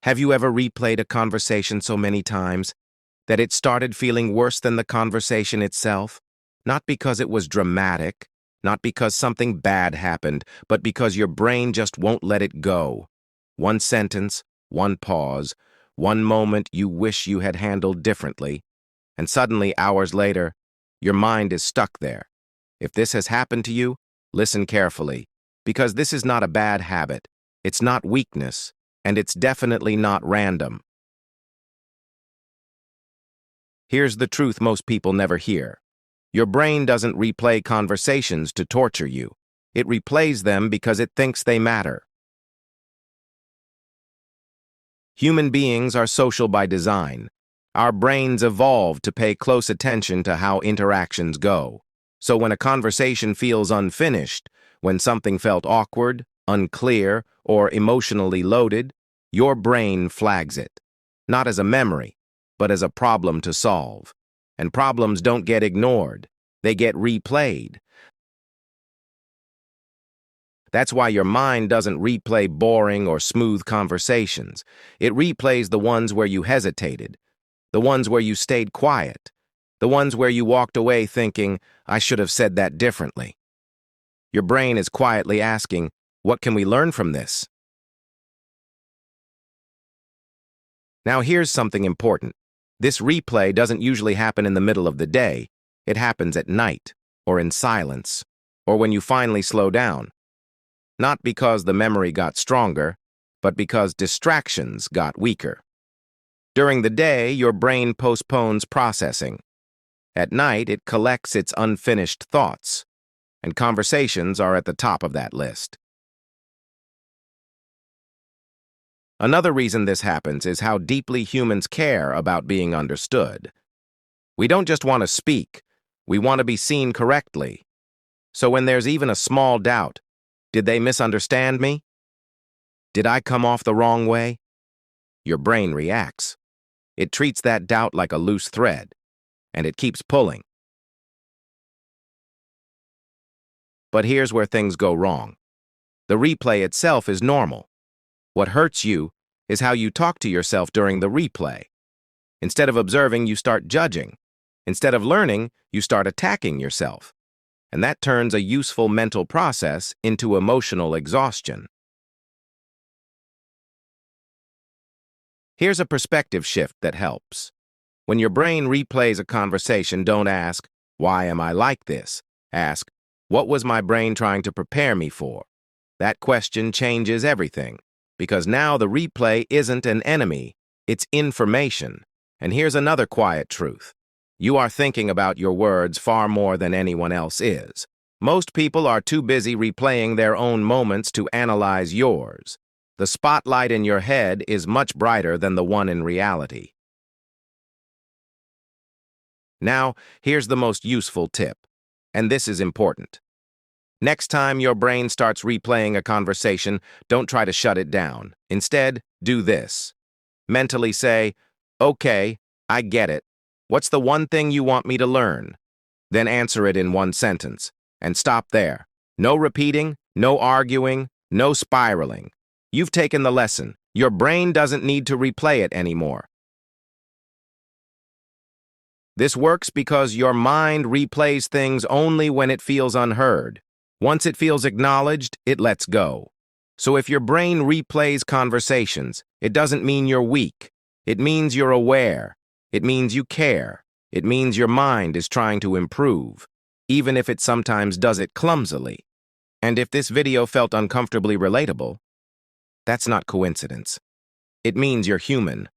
Have you ever replayed a conversation so many times that it started feeling worse than the conversation itself? Not because it was dramatic, not because something bad happened, but because your brain just won't let it go. One sentence, one pause, one moment you wish you had handled differently, and suddenly, hours later, your mind is stuck there. If this has happened to you, listen carefully, because this is not a bad habit, it's not weakness, and it's definitely not random. Here's the truth most people never hear. Your brain doesn't replay conversations to torture you. It replays them because it thinks they matter. Human beings are social by design. Our brains evolved to pay close attention to how interactions go. So when a conversation feels unfinished, when something felt awkward, unclear, or emotionally loaded, your brain flags it. Not as a memory, but as a problem to solve. And problems don't get ignored. They get replayed. That's why your mind doesn't replay boring or smooth conversations. It replays the ones where you hesitated, the ones where you stayed quiet, the ones where you walked away thinking, I should have said that differently. Your brain is quietly asking, what can we learn from this? Now here's something important. This replay doesn't usually happen in the middle of the day. It happens at night, or in silence, or when you finally slow down. Not because the memory got stronger, but because distractions got weaker. During the day, your brain postpones processing. At night, it collects its unfinished thoughts, and conversations are at the top of that list. Another reason this happens is how deeply humans care about being understood. We don't just want to speak, we want to be seen correctly. So when there's even a small doubt, did they misunderstand me? Did I come off the wrong way? Your brain reacts. It treats that doubt like a loose thread, and it keeps pulling. But here's where things go wrong. The replay itself is normal. What hurts you is how you talk to yourself during the replay. Instead of observing, you start judging. Instead of learning, you start attacking yourself. And that turns a useful mental process into emotional exhaustion. Here's a perspective shift that helps. When your brain replays a conversation, don't ask, why am I like this? Ask, what was my brain trying to prepare me for? That question changes everything, because now the replay isn't an enemy, it's information. And here's another quiet truth. You are thinking about your words far more than anyone else is. Most people are too busy replaying their own moments to analyze yours. The spotlight in your head is much brighter than the one in reality. Now, here's the most useful tip, and this is important. Next time your brain starts replaying a conversation, don't try to shut it down. Instead, do this. Mentally say, okay, I get it. What's the one thing you want me to learn? Then answer it in one sentence, and stop there. No repeating, no arguing, no spiraling. You've taken the lesson. Your brain doesn't need to replay it anymore. This works because your mind replays things only when it feels unheard. Once it feels acknowledged, it lets go. So if your brain replays conversations, it doesn't mean you're weak. It means you're aware. It means you care. It means your mind is trying to improve, even if it sometimes does it clumsily. And if this video felt uncomfortably relatable, that's not coincidence. It means you're human.